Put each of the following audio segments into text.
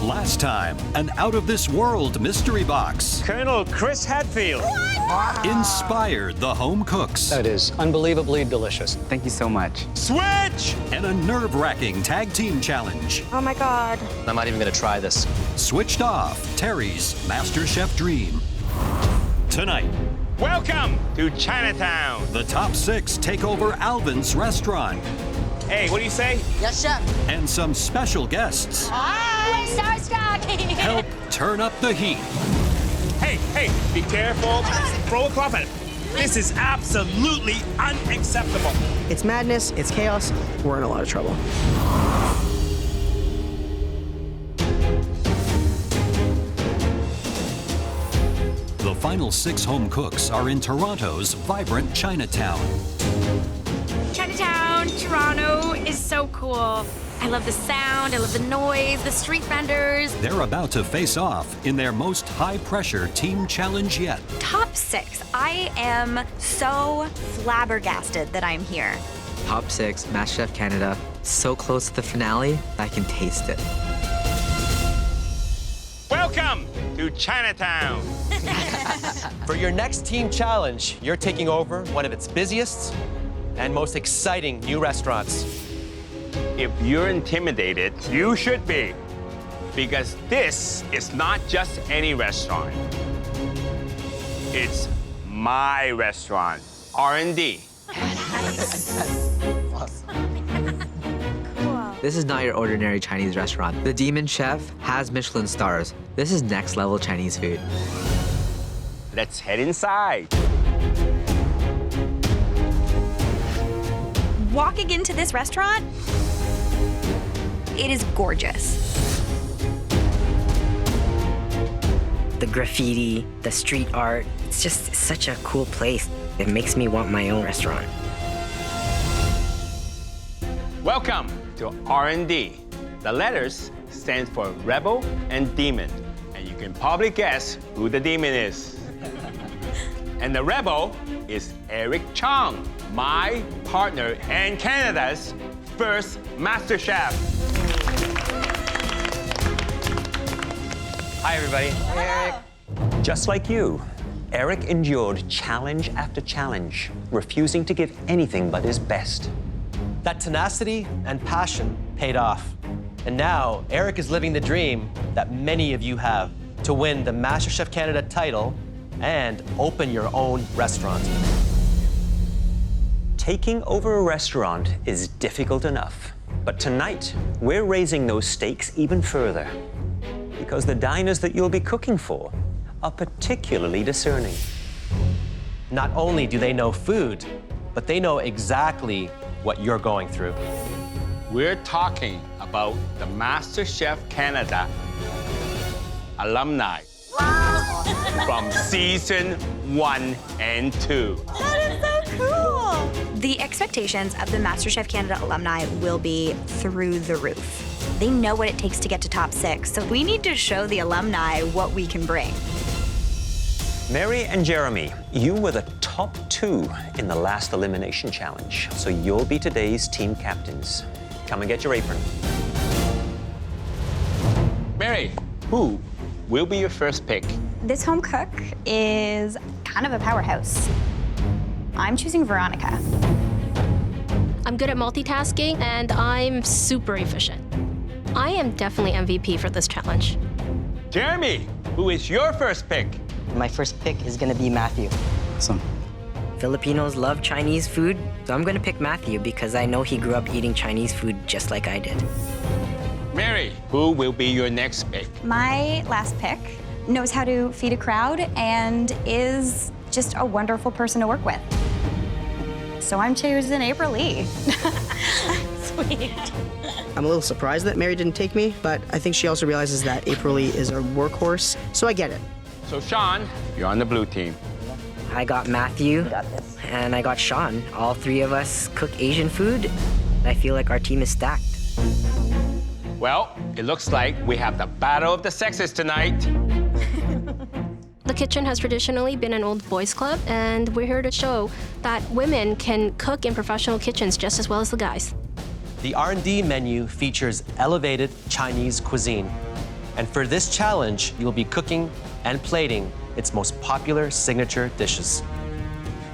Last time, an out-of-this-world mystery box Colonel Chris Hadfield. inspired the home cooks. That is unbelievably delicious. Thank you so much. Switch! And a nerve-wracking tag team challenge. Oh my God. I'm not even gonna try this. Switched off Terry's MasterChef dream. Tonight, Welcome to Chinatown. the top 6 take over Alvin's restaurant. Hey, what do you say? Yes, chef. And some special guests Hi. Starstruck. help turn up the heat. Hey, be careful. Throw a cloth at it. This is absolutely unacceptable. It's madness, it's chaos, we're in a lot of trouble. The final 6 home cooks are in Toronto's vibrant Chinatown. Chinatown, Toronto is so cool. I love the sound, I love the noise, the street vendors. They're about to face off in their most high-pressure team challenge yet. Top 6. I am so flabbergasted that I'm here. Top 6, MasterChef Canada. So close to the finale, I can taste it. Welcome to Chinatown. For your next team challenge, you're taking over one of its busiest and most exciting new restaurants. If you're intimidated, you should be. Because this is not just any restaurant. It's my restaurant, R&D. This is not your ordinary Chinese restaurant. The Demon Chef has Michelin stars. This is next level Chinese food. Let's head inside. Walking into this restaurant, it is gorgeous. The graffiti, the street art, it's just such a cool place. It makes me want my own restaurant. Welcome to R&D. The letters stand for Rebel and Demon. And you can probably guess who the demon is. And the rebel is Eric Chong, my partner and Canada's first MasterChef. Hi, everybody. Eric. Just like you, Eric endured challenge after challenge, refusing to give anything but his best. That tenacity and passion paid off. And now, Eric is living the dream that many of you have, to win the MasterChef Canada title and open your own restaurant. Taking over a restaurant is difficult enough, but tonight, we're raising those stakes even further. Because the diners that you'll be cooking for are particularly discerning. Not only do they know food, but they know exactly what you're going through. We're talking about the MasterChef Canada alumni from season 1 and 2. That is so cool. The expectations of the MasterChef Canada alumni will be through the roof. They know what it takes to get to top 6, so we need to show the alumni what we can bring. Mary and Jeremy, you were the top 2 in the last elimination challenge, so you'll be today's team captains. Come and get your apron. Mary, who will be your first pick? This home cook is kind of a powerhouse. I'm choosing Veronica. I'm good at multitasking, and I'm super efficient. I am definitely MVP for this challenge. Jeremy, who is your first pick? My first pick is gonna be Matthew. Awesome. Filipinos love Chinese food, so I'm gonna pick Matthew because I know he grew up eating Chinese food just like I did. Mary, who will be your next pick? My last pick knows how to feed a crowd and is just a wonderful person to work with. So I'm choosing April Lee. Sweet. I'm a little surprised that Mary didn't take me, but I think she also realizes that April Lee is a workhorse, so I get it. So Shawn, you're on the blue team. I got Matthew, and I got Shawn. All 3 of us cook Asian food. I feel like our team is stacked. Well, it looks like we have the battle of the sexes tonight. The kitchen has traditionally been an old boys club, and we're here to show that women can cook in professional kitchens just as well as the guys. The R&D menu features elevated Chinese cuisine. And for this challenge, you'll be cooking and plating its most popular signature dishes.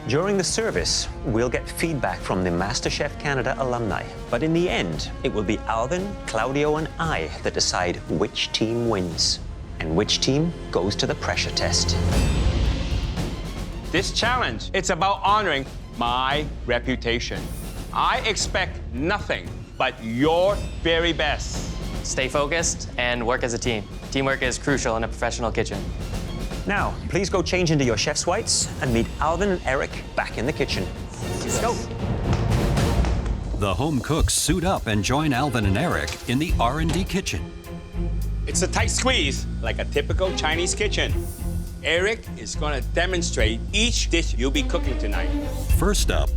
During the service, we'll get feedback from the MasterChef Canada alumni. But in the end, it will be Alvin, Claudio, and I that decide which team wins and which team goes to the pressure test. This challenge, it's about honoring my reputation. I expect nothing but your very best. Stay focused and work as a team. Teamwork is crucial in a professional kitchen. Now, please go change into your chef's whites and meet Alvin and Eric back in the kitchen. Let's go. The home cooks suit up and join Alvin and Eric in the R&D kitchen. It's a tight squeeze, like a typical Chinese kitchen. Eric is going to demonstrate each dish you'll be cooking tonight. First up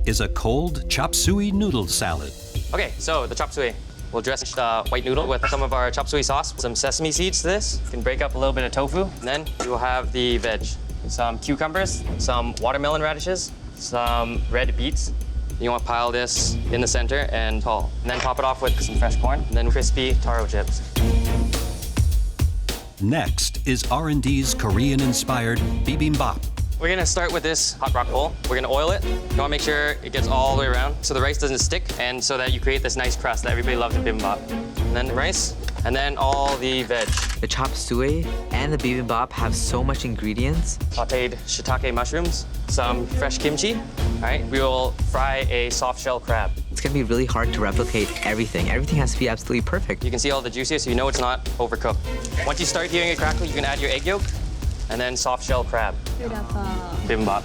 is a cold chop suey noodle salad. Okay, so the chop suey. We'll dress the white noodle with some of our chop suey sauce, some sesame seeds to this. You can break up a little bit of tofu, and then you will have the veg. Some cucumbers, some watermelon radishes, some red beets. You want to pile this in the center and tall. And then top it off with some fresh corn, and then crispy taro chips. Next is R&D's Korean-inspired bibimbap. We're gonna start with this hot rock bowl. We're gonna oil it. You wanna make sure it gets all the way around so the rice doesn't stick and so that you create this nice crust that everybody loves in bibimbap. And then the rice, and then all the veg. The chop suey and the bibimbap have so much ingredients. Sauteed shiitake mushrooms, some fresh kimchi. All right, we will fry a soft shell crab. It's gonna be really hard to replicate everything. Everything has to be absolutely perfect. You can see all the juices, so you know it's not overcooked. Once you start hearing it crackle, you can add your egg yolk, and then soft shell crab. Bibimbap.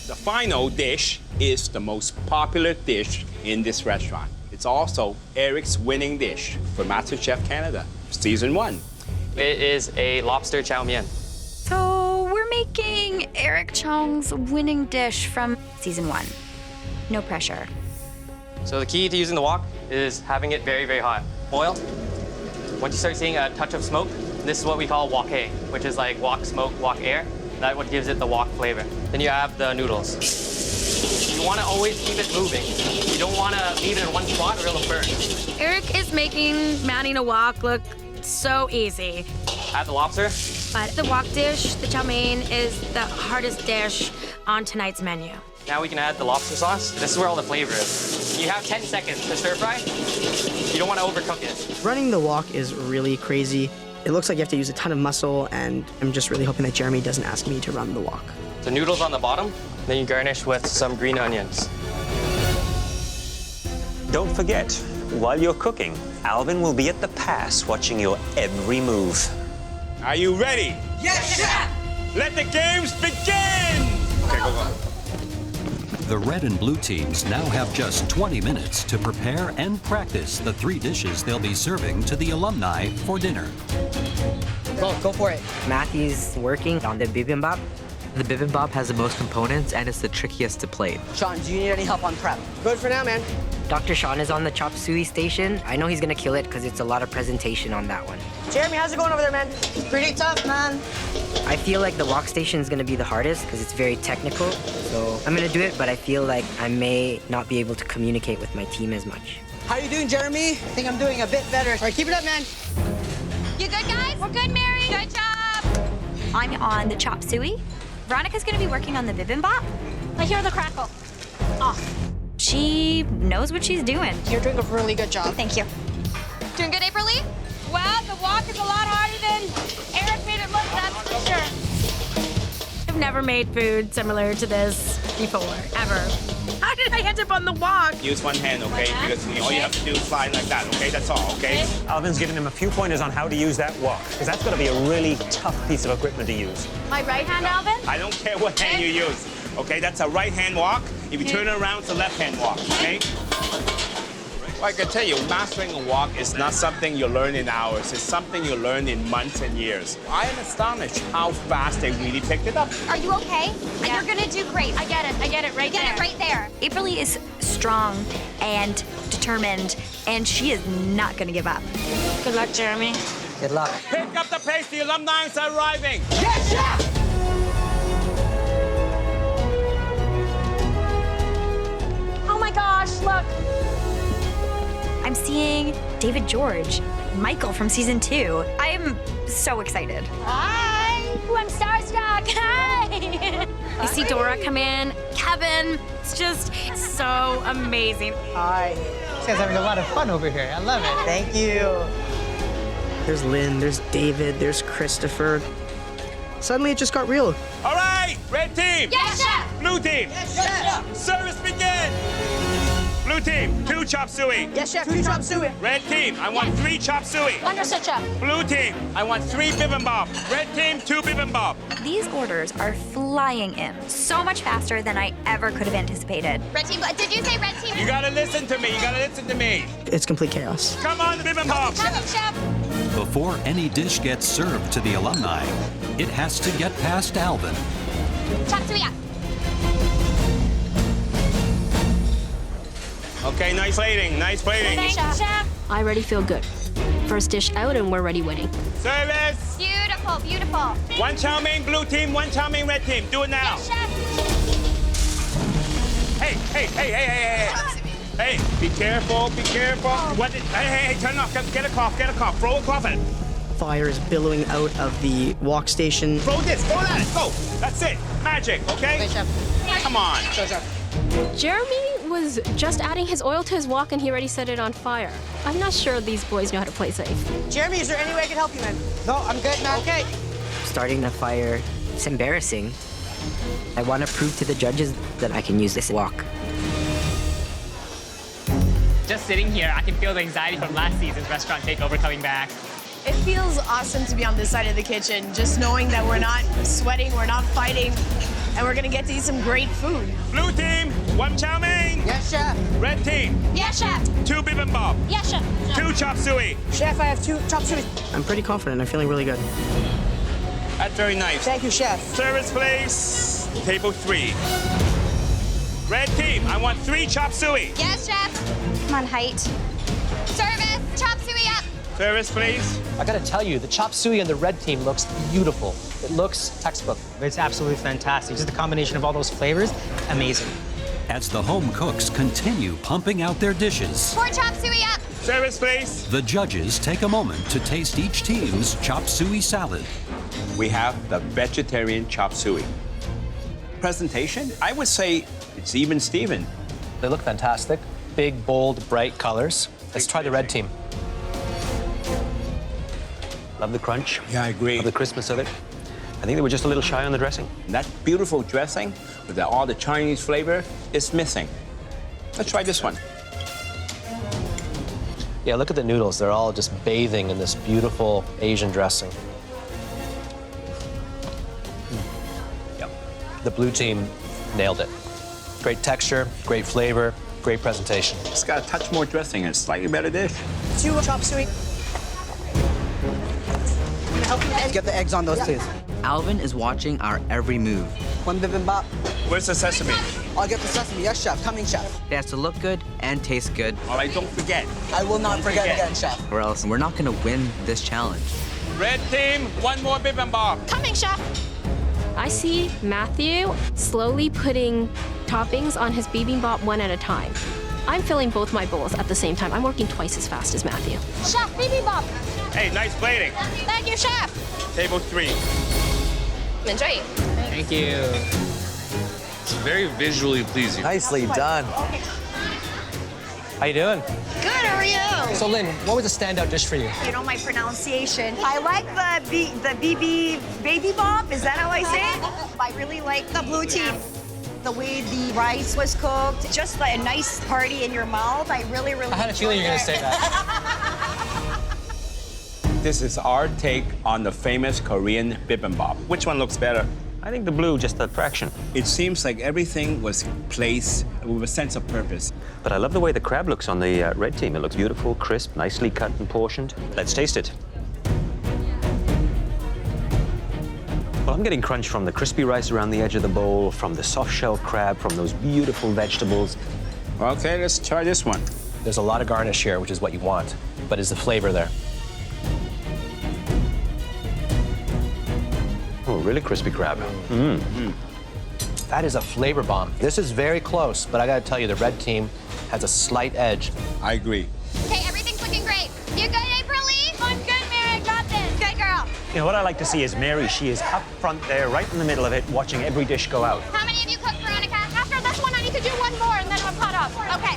The final dish is the most popular dish in this restaurant. It's also Eric's winning dish for MasterChef Canada, Season 1. It is a lobster chow mein. So we're making Eric Chong's winning dish from Season 1. No pressure. So the key to using the wok is having it very, very hot. Oil. Once you start seeing a touch of smoke, this is what we call wok-ae, which is like wok smoke, wok air. That's what gives it the wok flavor. Then you have the noodles. You want to always keep it moving. You don't want to leave it in one spot or it'll burn. Eric is making manning a wok look so easy. Add the lobster. But the wok dish, the chow mein, is the hardest dish on tonight's menu. Now we can add the lobster sauce. This is where all the flavor is. You have 10 seconds to stir fry. You don't want to overcook it. Running the wok is really crazy. It looks like you have to use a ton of muscle, and I'm just really hoping that Jeremy doesn't ask me to run the wok. The noodles on the bottom, then you garnish with some green onions. Don't forget, while you're cooking, Alvin will be at the pass watching your every move. Are you ready? Yes, chef! Let the games begin! Okay, go. The red and blue teams now have just 20 minutes to prepare and practice the 3 dishes they'll be serving to the alumni for dinner. Go for it. Matthew's working on the bibimbap. The bibimbap has the most components and it's the trickiest to plate. Sean, do you need any help on prep? Good for now, man. Dr. Shawn is on the chop suey station. I know he's gonna kill it because it's a lot of presentation on that one. Jeremy, how's it going over there, man? Pretty tough, man. I feel like the wok station is gonna be the hardest because it's very technical. So I'm gonna do it, but I feel like I may not be able to communicate with my team as much. How you doing, Jeremy? I think I'm doing a bit better. All right, keep it up, man. You good, guys? We're good, Mary. Good job. I'm on the chop suey. Veronica's gonna be working on the bibimbap. I hear the crackle. Oh, She knows what she's doing. You're doing a really good job. Thank you. doing good, April Lee? Well, the wok is a lot harder than Eric made it look, that's for sure. I've never made food similar to this before, ever. How did I end up on the wok? Use one hand, okay? Because all you have to do is slide like that, okay? That's all, okay? Alvin's giving him a few pointers on how to use that wok, because that's going to be a really tough piece of equipment to use. My right hand, Alvin? I don't care what hand you use, okay? That's a right-hand walk. If you turn it around, it's a left-hand walk, okay? Well, I can tell you, mastering a walk is not something you learn in hours. It's something you learn in months and years. I am astonished how fast they really picked it up. Are you okay? Yeah. You're gonna do great. I get it right there. Get it right there. April Lee is strong and determined, and she is not gonna give up. Good luck, Jeremy. Good luck. Pick up the pace, the alumni are arriving. Yes, chef! Oh my gosh, look. I'm seeing David George, Michael from season 2. I am so excited. Hi! Ooh, I'm starstruck. Hi! You see Dora come in, Kevin. It's just so amazing. Hi. This guy's having a lot of fun over here. I love it. Thank you. There's Lynn, there's David, there's Christopher. Suddenly it just got real. All right, red team. Yes, chef! Blue team. Yes, chef. Service begin. Blue team, 2 chop suey. Yes, chef, 2 chop suey. Red team, I want 3 chop suey. Understood, chef. Blue team, I want 3 bibimbap. Red team, 2 bibimbap. These orders are flying in so much faster than I ever could have anticipated. Red team, did you say red team? You gotta listen to me, you gotta listen to me. It's complete chaos. Come on, bibimbap. Coming, chef. Before any dish gets served to the alumni, it has to get past Alvin. Chop suey up. Okay, nice plating, nice plating. Thank you, chef. I already feel good. First dish out and we're already winning. Service. Beautiful, beautiful. 1 chow mein, blue team, 1 chow mein, red team. Do it now. Yes, chef. Hey, be careful, be careful. Hey, turn it off, get a cloth, throw a cloth at it. Fire is billowing out of the wok station. Throw this, throw that, go. That's it, magic, okay? Okay, chef. Come on. Sure, chef. Jeremy was just adding his oil to his wok and he already set it on fire. I'm not sure these boys know how to play safe. Jeremy, is there any way I can help you, man? No, I'm good, man. Okay. Starting a fire, it's embarrassing. I want to prove to the judges that I can use this wok. Just sitting here, I can feel the anxiety from last season's restaurant takeover coming back. It feels awesome to be on this side of the kitchen, just knowing that we're not sweating, we're not fighting, and we're gonna get to eat some great food. Blue team, 1 chow mein. Yes, chef. Red team, Yes, chef. 2 bibimbap. Yes, chef. 2 chop suey. Chef, I have 2 chop suey. I'm pretty confident. I'm feeling really good. That's very nice. Thank you, chef. Service, please. Table 3. Red team, I want 3 chop suey. Yes, chef. Come on, height. Service, chop suey up. Service, please. I gotta tell you, the chop suey on the red team looks beautiful. It looks textbook. It's absolutely fantastic. Just the combination of all those flavors, amazing. As the home cooks continue pumping out their dishes, 4 chop suey up. Service, please. the judges take a moment to taste each team's chop suey salad. We have the vegetarian chop suey. Presentation, I would say it's even Steven. They look fantastic. Big, bold, bright colors. Let's try the red team. Love the crunch. Yeah, I agree. Love the crispness of it. I think they were just a little shy on the dressing. That beautiful dressing with all the Chinese flavor is missing. Let's try this one. Yeah, look at the noodles. They're all just bathing in this beautiful Asian dressing. Yep. The blue team nailed it. Great texture, great flavor, great presentation. It's got a touch more dressing and a slightly better dish. 2 chop suey. Help you get the eggs on those, please. Alvin is watching our every move. 1 bibimbap. Where's the sesame? I'll get the sesame. Yes, chef. Coming, chef. It has to look good and taste good, All right, don't forget. I will not forget again, chef. or else we're not gonna win this challenge. Red team, 1 more bibimbap. Coming, chef. I see Matthew slowly putting toppings on his bibimbap one at a time. I'm filling both my bowls at the same time. I'm working twice as fast as Matthew. Chef, bibimbap. Hey, nice plating. Thank you, chef. Table 3. Enjoy. Thank you. It's very visually pleasing. Nicely done. How you doing? Good, how are you? So, Lynn, what was a standout dish for you? You know my pronunciation. I like the BB baby bop. Is that how I say it? I really like the blue team. The way the rice was cooked, just like a nice party in your mouth. I really I had a feeling you were going to say that. This is our take on the famous Korean bibimbap. Which one looks better? I think the blue just a fraction. It seems like everything was placed with a sense of purpose. But I love the way the crab looks on the red team. It looks beautiful, crisp, nicely cut and portioned. Let's taste it. Well, I'm getting crunch from the crispy rice around the edge of the bowl, from the soft shell crab, from those beautiful vegetables. Okay, let's try this one. There's a lot of garnish here, which is what you want, but is the flavor there? Oh, really crispy crab. That is a flavor bomb. This is very close, but I gotta tell you, the red team has a slight edge. I agree. Okay, everything's looking great. You good, April Lee? I'm good, Mary. I got this. Good girl. You know, what I like to see is Mary. She is up front there, right in the middle of it, watching every dish go out. How many of you cooked, Veronica? After this one, I need to do one more, and then I'm caught up. Okay.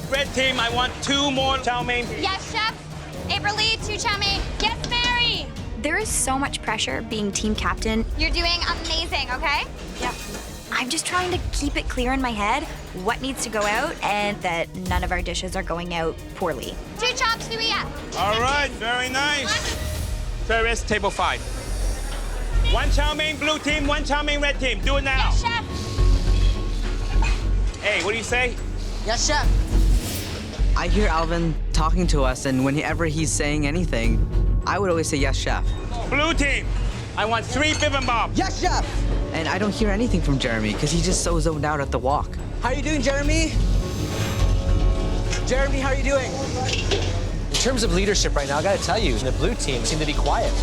Red team, I want 2 more chow mein. Yes, chef. April Lee, 2 chow mein. Yes, Mary. There is so much pressure being team captain. You're doing amazing, okay? Yeah. I'm just trying to keep it clear in my head what needs to go out and that none of our dishes are going out poorly. 2 chops, Suia. All right, very nice. Ferris, table 5. 1 chow mein, blue team, 1 chow mein, red team. Do it now. Yes, chef. Hey, what do you say? Yes, chef. I hear Alvin talking to us, and whenever he's saying anything, I would always say, yes, chef. Blue team, I want 3 bibimbap. Yes, chef. And I don't hear anything from Jeremy because he's just so zoned out at the wok. How are you doing, Jeremy? Jeremy, how are you doing? In terms of leadership right now, I gotta tell you, the blue team seem to be quiet.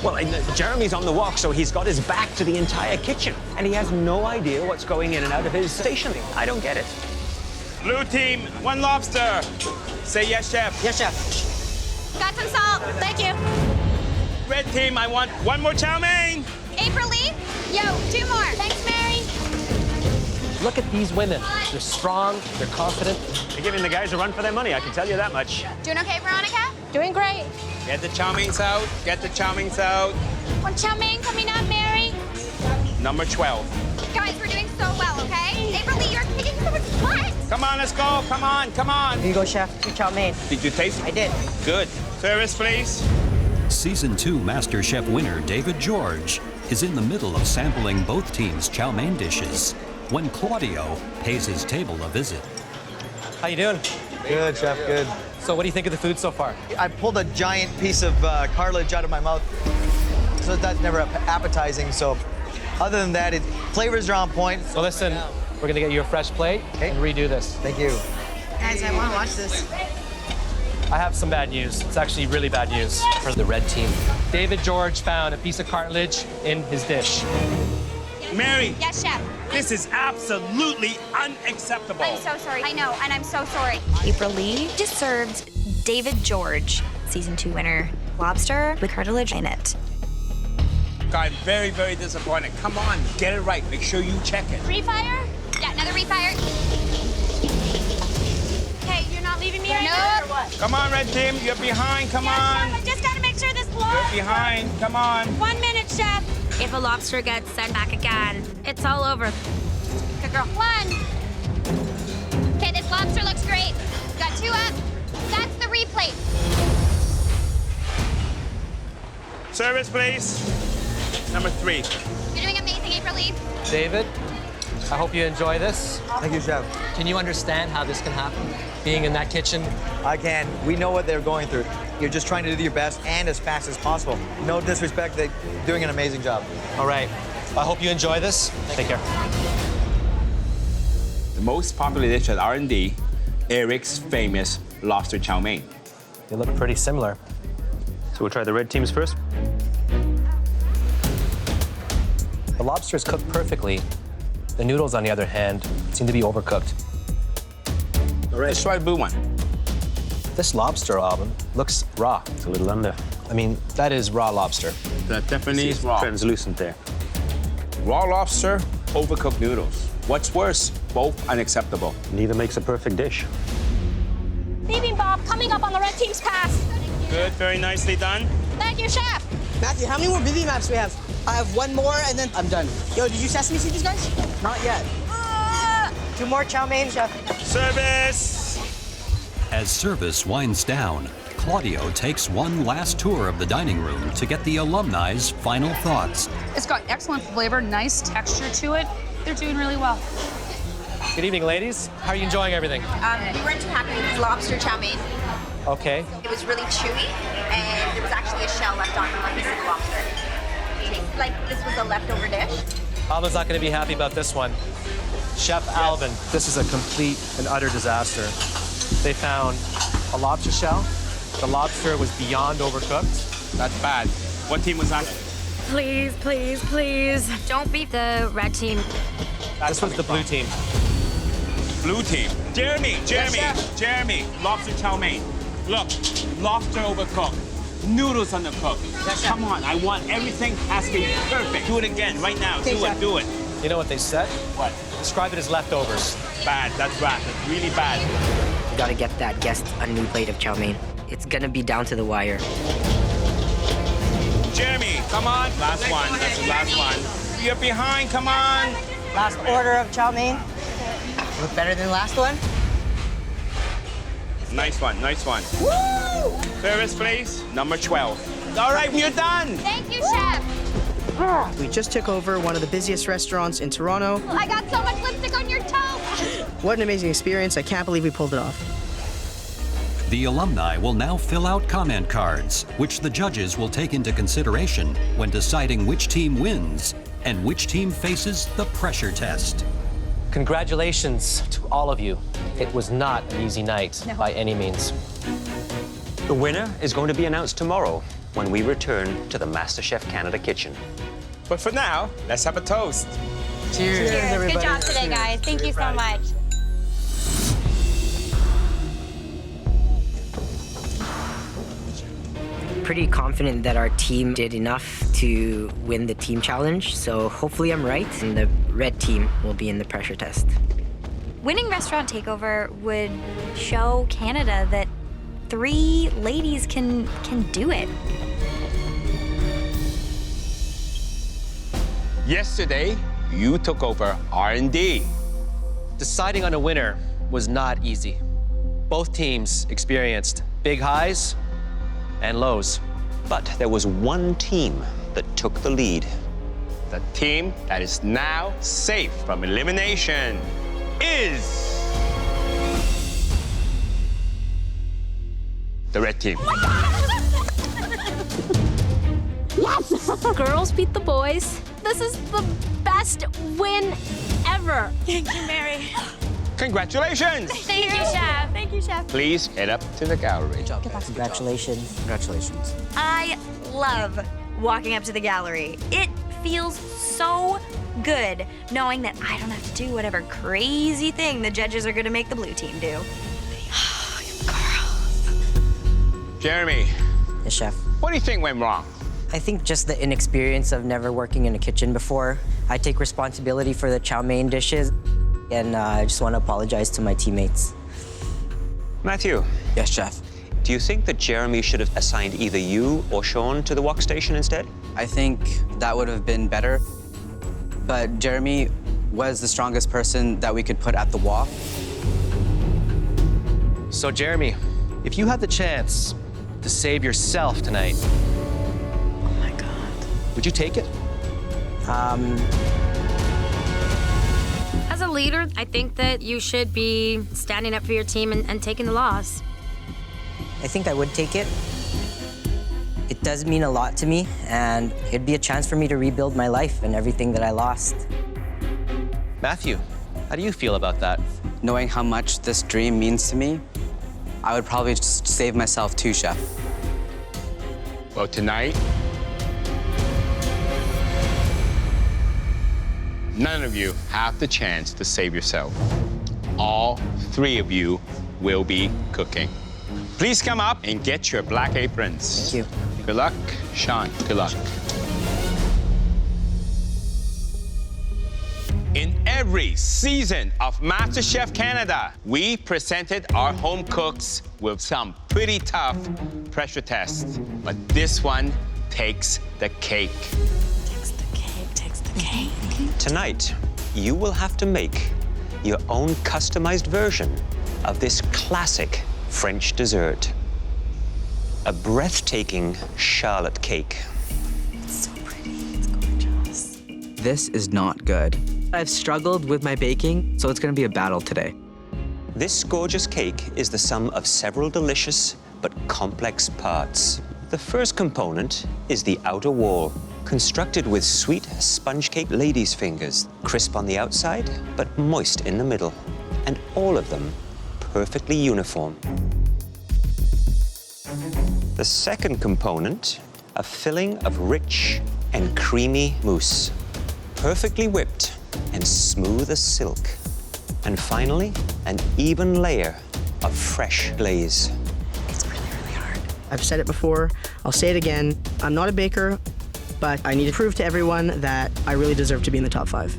Well, Jeremy's on the wok, so he's got his back to the entire kitchen, and he has no idea what's going in and out of his station. I don't get it. Blue team, 1 lobster. Say yes, chef. Yes, chef. Got some salt. Thank you. Red team, I want 1 more chow mein. April Lee. Yo, 2 more. Thanks, Mary. Look at these women. They're strong, they're confident. They're giving the guys a run for their money, I can tell you that much. Doing okay, Veronica? Doing great. Get the chow meins out. Get the chow meins out. 1 chow mein coming up, Mary. Number 12. Guys, we're doing so well, okay? April Lee, you're kicking so much butt. Come on, let's go. Come on, come on. Here you go, chef. 2 chow mein. Did you taste it? I did. Good. Service, please. Season 2 MasterChef winner David George is in the middle of sampling both teams' chow mein dishes when Claudio pays his table a visit. How you doing? Good, chef, good. So what do you think of the food so far? I pulled a giant piece of cartilage out of my mouth, so that's never appetizing. So other than that, flavors are on point. So listen, we're gonna get you a fresh plate and redo this. Thank you. Guys, I want to watch this. I have some bad news. It's actually really bad news for the red team. David George found a piece of cartilage in his dish. Mary. Yes, chef. This is absolutely unacceptable. I'm so sorry. I know, and I'm so sorry. April Lee just served David George, season 2 winner, lobster with cartilage in it. I'm very, very disappointed. Come on, get it right. Make sure you check it. Refire? Yeah, another refire. Okay, you're not leaving me right now? Come on, red team. You're behind. Come on. Chef, I just gotta make sure this blows. You're behind. Come on. 1 minute, chef. If a lobster gets sent back again, it's all over. Good girl. 1. Okay, this lobster looks great. Got 2 up. That's the replate. Service, please. Number 3. You're doing amazing, April Lee. David, I hope you enjoy this. Thank you, chef. Can you understand how this can happen? Being in that kitchen? I can. We know what they're going through. You're just trying to do your best and as fast as possible. No disrespect, they're doing an amazing job. All right. I hope you enjoy this. Take care. The most popular dish at R&D, Eric's famous lobster chow mein. They look pretty similar. So we'll try the red teams first. The lobster is cooked perfectly. The noodles, on the other hand, seem to be overcooked. All right. Let's try the blue one. This lobster, Alvin, looks raw. It's a little under. I mean, that is raw lobster. That definitely is raw. Translucent there. Raw lobster, overcooked noodles. What's worse? Both unacceptable. Neither makes a perfect dish. Bibimbap coming up on the red team's pass. Good, very nicely done. Thank you, chef. Matthew, how many more bibimbaps do we have? I have 1 more, and then I'm done. Yo, did you sesame seed these guys? Not yet. 2 more chow mein, chef. Service! As service winds down, Claudio takes one last tour of the dining room to get the alumni's final thoughts. It's got excellent flavor, nice texture to it. They're doing really well. Good evening, ladies. How are you enjoying everything? We weren't too happy with lobster chow mein. Okay. It was really chewy, and there was actually a shell left on one piece of the lobster. It tasted like this was a leftover dish. Alvin's not going to be happy about this one. Chef Alvin, this is a complete and utter disaster. They found a lobster shell. The lobster was beyond overcooked. That's bad. What team was that? Please, please, please. Don't beat the red team. This was the blue team. Blue team. Jeremy, Yes, chef. Jeremy, lobster chow mein. Look, lobster overcooked, noodles undercooked. Come on, I want everything has to be perfect. Do it again, right now. Do it. You know what they said? What? Describe it as leftovers. Bad, that's bad. That's really bad. We gotta get that guest a new plate of chow mein. It's gonna be down to the wire. Jeremy, come on. Last one, that's the last one. You're behind, come on. Last order of chow mein. Look better than the last one. Nice one, nice one. Woo! Service, please. Number 12. All right, you're done. Thank you, Chef. We just took over one of the busiest restaurants in Toronto. I got so much lipstick on your toe. What an amazing experience. I can't believe we pulled it off. The alumni will now fill out comment cards, which the judges will take into consideration when deciding which team wins and which team faces the pressure test. Congratulations to all of you. It was not an easy night by any means. The winner is going to be announced tomorrow when we return to the MasterChef Canada kitchen. But for now, let's have a toast. Cheers, everybody. Good job today, guys. Thank you so much. Pretty confident that our team did enough to win the team challenge, so hopefully I'm right, and the red team will be in the pressure test. Winning Restaurant Takeover would show Canada that 3 ladies can do it. Yesterday, you took over R&D. Deciding on a winner was not easy. Both teams experienced big highs and lows. But there was one team that took the lead. The team that is now safe from elimination is the red team. Yes! Girls beat the boys. This is the best win ever. Thank you, Mary. Congratulations! Thank you, Chef. Thank you, Chef. Please head up to the gallery. Good job. Congratulations. Congratulations. I love walking up to the gallery. It feels so good knowing that I don't have to do whatever crazy thing the judges are going to make the blue team do. Jeremy. Yes, Chef. What do you think went wrong? I think just the inexperience of never working in a kitchen before. I take responsibility for the chow mein dishes, and I just want to apologize to my teammates. Matthew. Yes, Chef. Do you think that Jeremy should have assigned either you or Shawn to the wok station instead? I think that would have been better, but Jeremy was the strongest person that we could put at the wok. So, Jeremy, if you had the chance to save yourself tonight, Oh my God. would you take it? As a leader, I think that you should be standing up for your team and taking the loss. I think I would take it. It does mean a lot to me, and it'd be a chance for me to rebuild my life and everything that I lost. Matthew, how do you feel about that? Knowing how much this dream means to me, I would probably just save myself too, Chef. Well, tonight, none of you have the chance to save yourself. All 3 of you will be cooking. Please come up and get your black aprons. Thank you. Good luck, Shawn. Good luck. In every season of MasterChef Canada, we presented our home cooks with some pretty tough pressure tests. But this one takes the cake. Takes the cake. Tonight, you will have to make your own customized version of this classic French dessert. A breathtaking charlotte cake. It's so pretty. It's gorgeous. This is not good. I've struggled with my baking, so it's gonna be a battle today. This gorgeous cake is the sum of several delicious but complex parts. The first component is the outer wall, constructed with sweet sponge cake lady's fingers, crisp on the outside but moist in the middle, and all of them perfectly uniform. The second component, a filling of rich and creamy mousse, perfectly whipped and smooth as silk. And finally, an even layer of fresh glaze. It's really I've said it before, I'll say it again. I'm not a baker, but I need to prove to everyone that I really deserve to be in the top 5.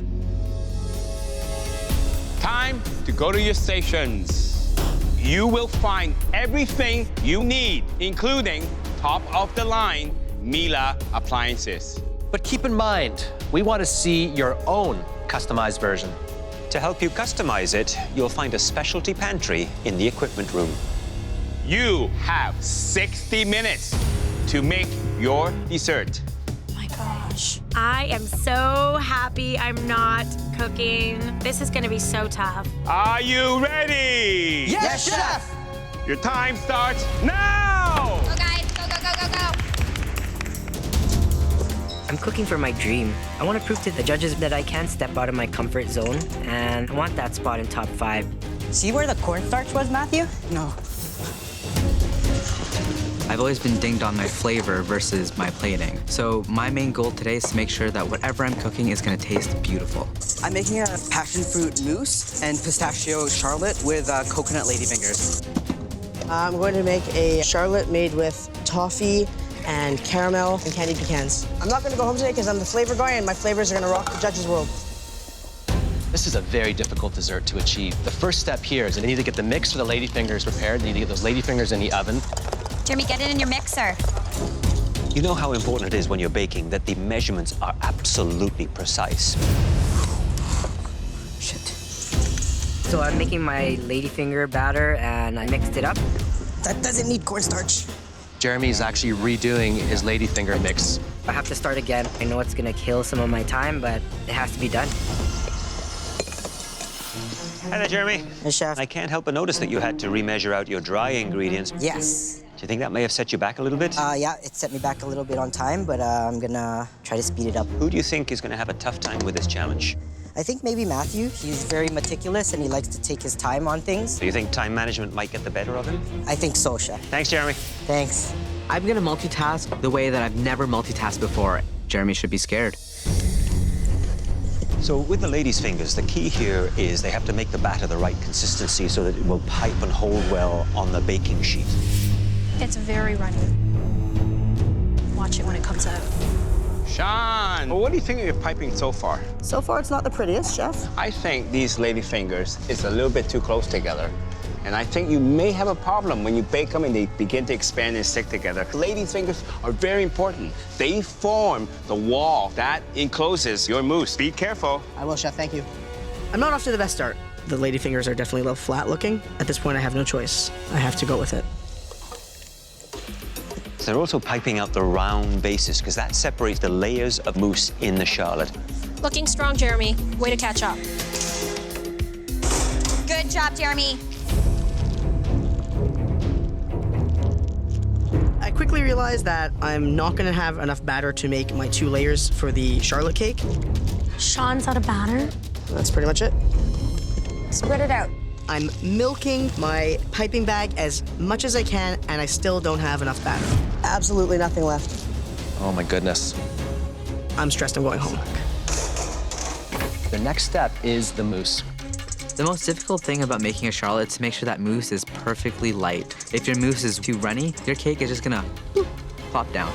Time to go to your stations. You will find everything you need, including top-of-the-line Miele appliances. But keep in mind, we want to see your own customized version. To help you customize it, you'll find a specialty pantry in the equipment room. You have 60 minutes to make your dessert. My gosh. I am so happy I'm not cooking. This is gonna be so tough. Are you ready? Yes, Chef! Your time starts now! Go guys, go, go, go, go, go. I'm cooking for my dream. I want to prove to the judges that I can step out of my comfort zone, and I want that spot in top 5. See where the cornstarch was, Matthew? No. I've always been dinged on my flavor versus my plating. So my main goal today is to make sure that whatever I'm cooking is gonna taste beautiful. I'm making a passion fruit mousse and pistachio charlotte with coconut ladyfingers. I'm going to make a charlotte made with toffee and caramel and candied pecans. I'm not gonna go home today because I'm the flavor guy and my flavors are gonna rock the judges' world. This is a very difficult dessert to achieve. The first step here is they need to get the mix for the ladyfingers prepared. They need to get those ladyfingers in the oven. Jeremy, get it in your mixer. You know how important it is when you're baking that the measurements are absolutely precise. Shit. So I'm making my ladyfinger batter, and I mixed it up. That doesn't need cornstarch. Jeremy's actually redoing his ladyfinger mix. I have to start again. I know it's gonna kill some of my time, but it has to be done. Hi there, Jeremy. Hey, Chef. I can't help but notice that you had to remeasure out your dry ingredients. Yes. Do you think that may have set you back a little bit? Yeah, it set me back a little bit on time, but I'm gonna try to speed it up. Who do you think is going to have a tough time with this challenge? I think maybe Matthew. He's very meticulous and he likes to take his time on things. Do you think time management might get the better of him? I think so, Chef. Thanks, Jeremy. Thanks. I'm gonna multitask the way that I've never multitasked before. Jeremy should be scared. So with the ladies' fingers, the key here is they have to make the batter the right consistency so that it will pipe and hold well on the baking sheet. It's very runny. Watch it when it comes out. Shawn, what do you think of your piping so far? So far, it's not the prettiest, Chef. I think these ladyfingers is a little bit too close together. And I think you may have a problem when you bake them and they begin to expand and stick together. Ladies' fingers are very important. They form the wall that encloses your mousse. Be careful. I will, Chef, thank you. I'm not off to the best start. The ladyfingers are definitely a little flat looking. At this point, I have no choice. I have to go with it. So they're also piping out the round bases because that separates the layers of mousse in the charlotte. Looking strong, Jeremy. Way to catch up. Good job, Jeremy. I quickly realized that I'm not gonna have enough batter to make my 2 layers for the charlotte cake. Shawn's out of batter. That's pretty much it. Spread it out. I'm milking my piping bag as much as I can, and I still don't have enough batter. Absolutely nothing left. Oh my goodness. I'm stressed, I'm going home. The next step is the mousse. The most difficult thing about making a charlotte is to make sure that mousse is perfectly light. If your mousse is too runny, your cake is just gonna plop down.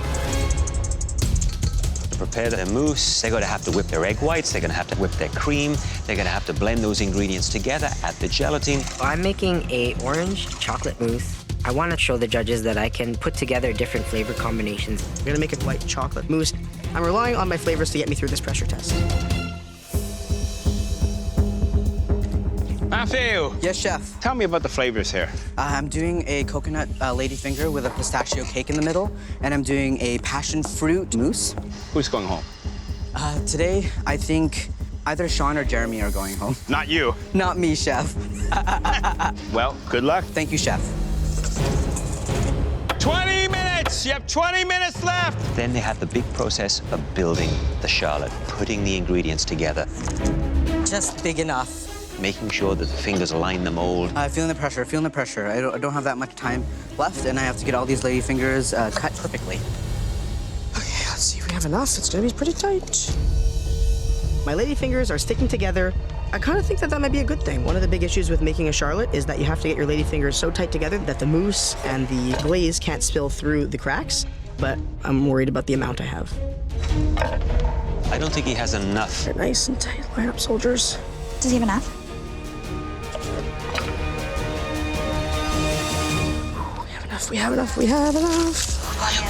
To prepare their mousse, they're going to have to whip their egg whites, they're going to have to whip their cream, they're going to have to blend those ingredients together, add the gelatin. I'm making a orange chocolate mousse. I want to show the judges that I can put together different flavor combinations. I'm gonna make a white chocolate mousse. I'm relying on my flavors to get me through this pressure test. Matthew. Yes, Chef. Tell me about the flavors here. I'm doing a coconut ladyfinger with a pistachio cake in the middle, and I'm doing a passion fruit mousse. Who's going home? Today, I think either Shawn or Jeremy are going home. Not you. Not me, Chef. Well, good luck. Thank you, Chef. 20 minutes! You have 20 minutes left! Then they have the big process of building the charlotte, putting the ingredients together. Just big enough. Making sure that the fingers align the mold. Feeling the pressure, feeling the pressure. I don't have that much time left, and I have to get all these ladyfingers cut perfectly. Okay, let's see if we have enough. It's gonna be pretty tight. My ladyfingers are sticking together I kind of think that that might be a good thing. One of the big issues with making a charlotte is that you have to get your lady fingers so tight together that the mousse and the glaze can't spill through the cracks, but I'm worried about the amount I have. I don't think he has enough. They're nice and tight. Line up, soldiers. Does he have enough? We have enough. Oh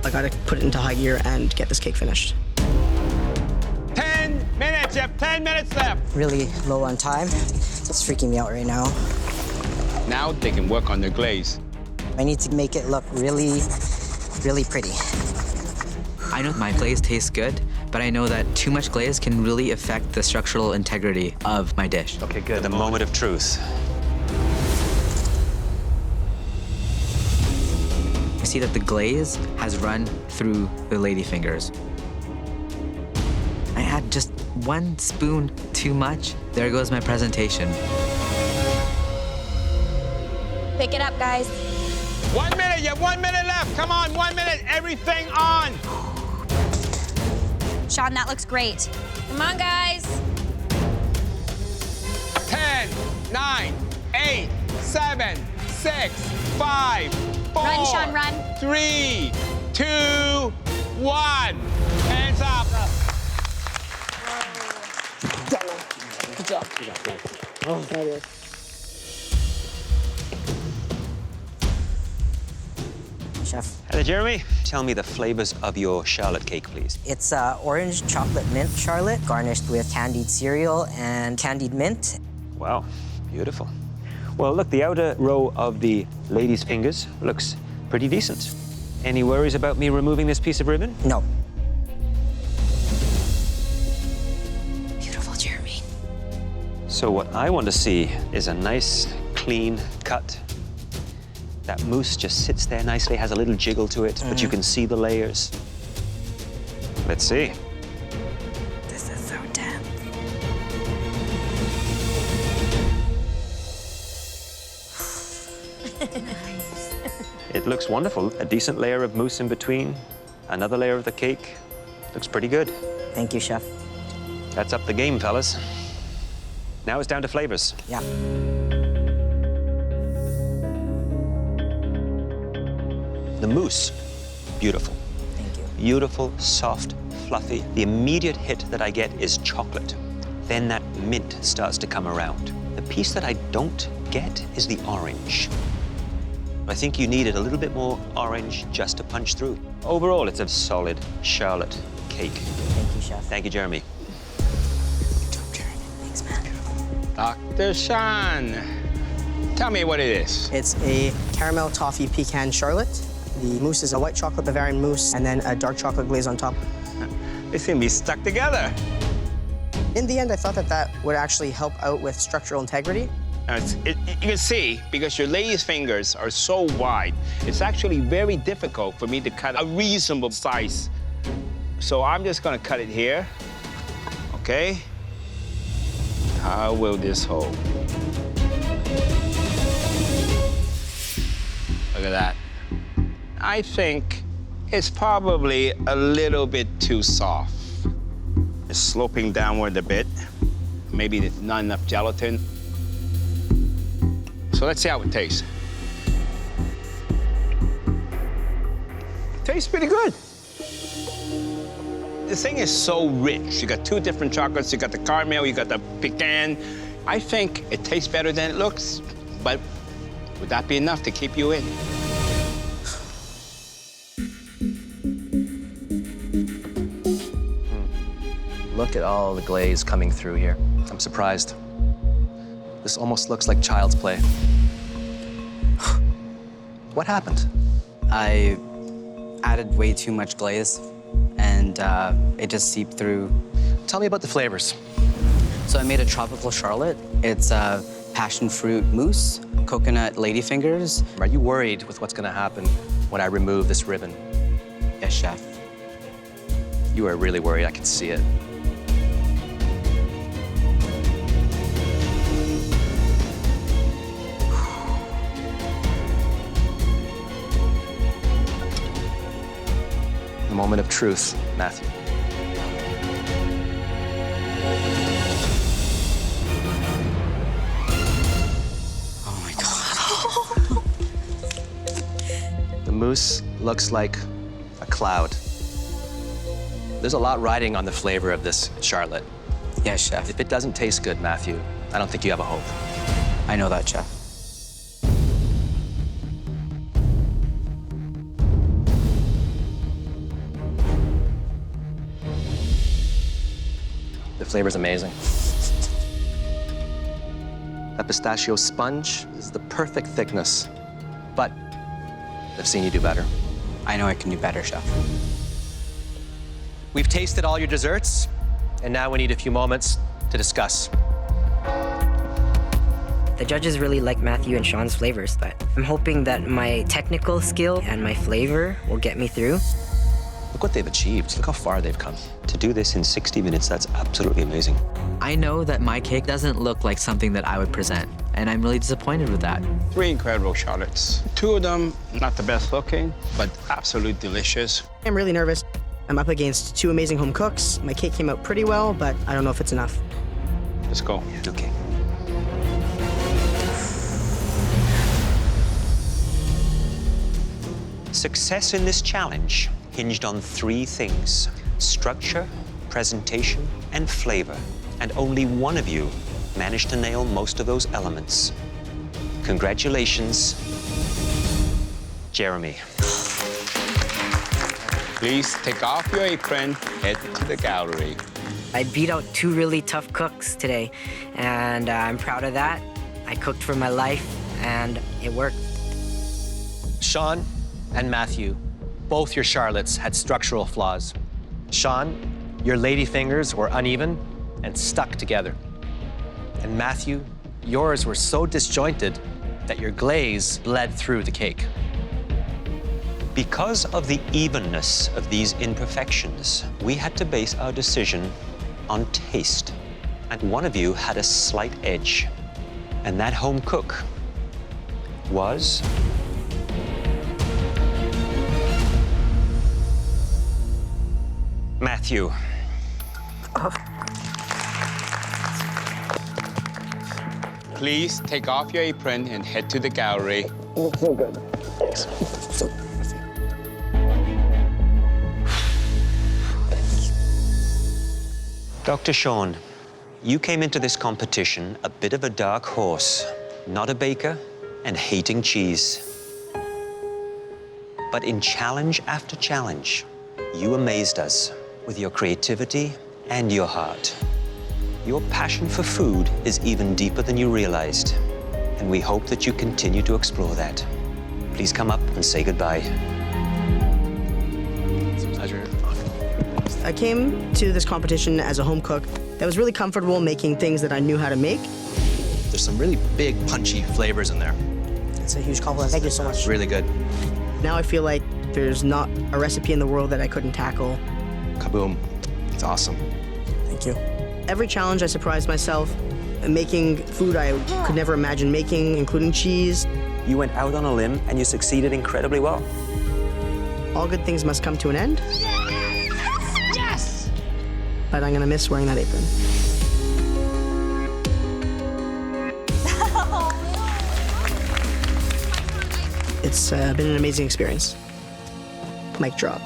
boy. I gotta put it into high gear and get this cake finished. 10 minutes, you have 10 minutes left. Really low on time. It's freaking me out right now. Now they can work on the glaze. I need to make it look really, really pretty. I know my glaze tastes good, but I know that too much glaze can really affect the structural integrity of my dish. Okay, good. The moment of truth. I see that the glaze has run through the ladyfingers. I had just 1 spoon too much. There goes my presentation. Pick it up, guys. 1 minute, you have 1 minute left. Come on, 1 minute, everything on. Shawn, that looks great. Come on, guys. 10, 9, 8, 7, 6, 5, 4, Run, Shawn, run. 3, 2, 1. Hands up. Good job. Oh, that is. Chef. Hello, Jeremy. Tell me the flavors of your charlotte cake, please. It's orange chocolate mint charlotte, garnished with candied cereal and candied mint. Wow, beautiful. Well, look, the outer row of the lady's fingers looks pretty decent. Any worries about me removing this piece of ribbon? No. Beautiful, Jeremy. So what I want to see is a nice, clean cut. That mousse just sits there nicely, has a little jiggle to it, but you can see the layers. Let's see. This is so dense. It looks wonderful. A decent layer of mousse in between, another layer of the cake. Looks pretty good. Thank you, Chef. That's up the game, fellas. Now it's down to flavors. Yeah. The mousse, beautiful. Thank you. Beautiful, soft, fluffy. The immediate hit that I get is chocolate. Then that mint starts to come around. The piece that I don't get is the orange. I think you needed a little bit more orange just to punch through. Overall, it's a solid charlotte cake. Thank you, Chef. Thank you, Jeremy. Good job, Jeremy. Thanks, man. Dr. Shawn, tell me what it is. It's a caramel toffee pecan charlotte. The mousse is a white chocolate Bavarian mousse and then a dark chocolate glaze on top. They seem to be stuck together. In the end, I thought that that would actually help out with structural integrity. You can see, because your lady's fingers are so wide, it's actually very difficult for me to cut a reasonable size. So I'm just gonna cut it here, okay? How will this hold? Look at that. I think it's probably a little bit too soft. It's sloping downward a bit. Maybe there's not enough gelatin. So let's see how it tastes. Tastes pretty good. The thing is so rich. You got 2 different chocolates. You got the caramel, you got the pecan. I think it tastes better than it looks, but would that be enough to keep you in? Look at all the glaze coming through here. I'm surprised. This almost looks like child's play. What happened? I added way too much glaze, and it just seeped through. Tell me about the flavors. So I made a tropical charlotte. It's passion fruit mousse, coconut ladyfingers. Are you worried with what's gonna happen when I remove this ribbon? Yes, chef. You are really worried, I can see it. The moment of truth, Matthew. mousse looks like a cloud. There's a lot riding on the flavor of this charlotte. Yes, chef. If it doesn't taste good, Matthew, I don't think you have a hope. I know that, chef. The flavor's amazing. That pistachio sponge is the perfect thickness, but I've seen you do better. I know I can do better, chef. We've tasted all your desserts, and now we need a few moments to discuss. The judges really like Matthew and Shawn's flavors, but I'm hoping that my technical skill and my flavor will get me through. Look what they've achieved. Look how far they've come. To do this in 60 minutes, that's absolutely amazing. I know that my cake doesn't look like something that I would present, and I'm really disappointed with that. 3 incredible charlottes. 2 of them, not the best looking, but absolutely delicious. I'm really nervous. I'm up against 2 amazing home cooks. My cake came out pretty well, but I don't know if it's enough. Let's go. Okay. Success in this challenge hinged on 3 things: structure, presentation, and flavor. And only one of you managed to nail most of those elements. Congratulations, Jeremy. Please take off your apron, head to the gallery. I beat out 2 really tough cooks today, and I'm proud of that. I cooked for my life, and it worked. Shawn and Matthew, both your charlottes had structural flaws. Shawn, your lady fingers were uneven and stuck together. And Matthew, yours were so disjointed that your glaze bled through the cake. Because of the evenness of these imperfections, we had to base our decision on taste. And one of you had a slight edge. And that home cook was... Matthew. Please take off your apron and head to the gallery. You look so good. Thanks. Dr. Shawn, you came into this competition a bit of a dark horse, not a baker and hating cheese. But in challenge after challenge, you amazed us with your creativity and your heart. Your passion for food is even deeper than you realized, and we hope that you continue to explore that. Please come up and say goodbye. It's a pleasure. I came to this competition as a home cook that was really comfortable making things that I knew how to make. There's some really big, punchy flavors in there. It's a huge compliment. Thank you so much. Really good. Now I feel like there's not a recipe in the world that I couldn't tackle. Kaboom. It's awesome. Thank you. Every challenge I surprised myself, making food I could never imagine making, including cheese. You went out on a limb and you succeeded incredibly well. All good things must come to an end. Yes! But I'm gonna miss wearing that apron. It's been an amazing experience. Mic drop.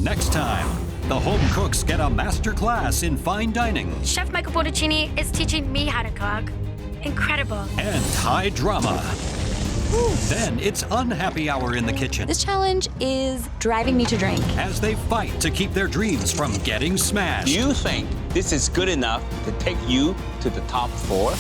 Next time, the home cooks get a master class in fine dining Chef Michael Botticini is teaching me how to cook. Incredible. and high drama. Then it's unhappy hour in the kitchen This challenge is driving me to drink. as they fight to keep their dreams from getting smashed. Do you think this is good enough to take you to the top 4?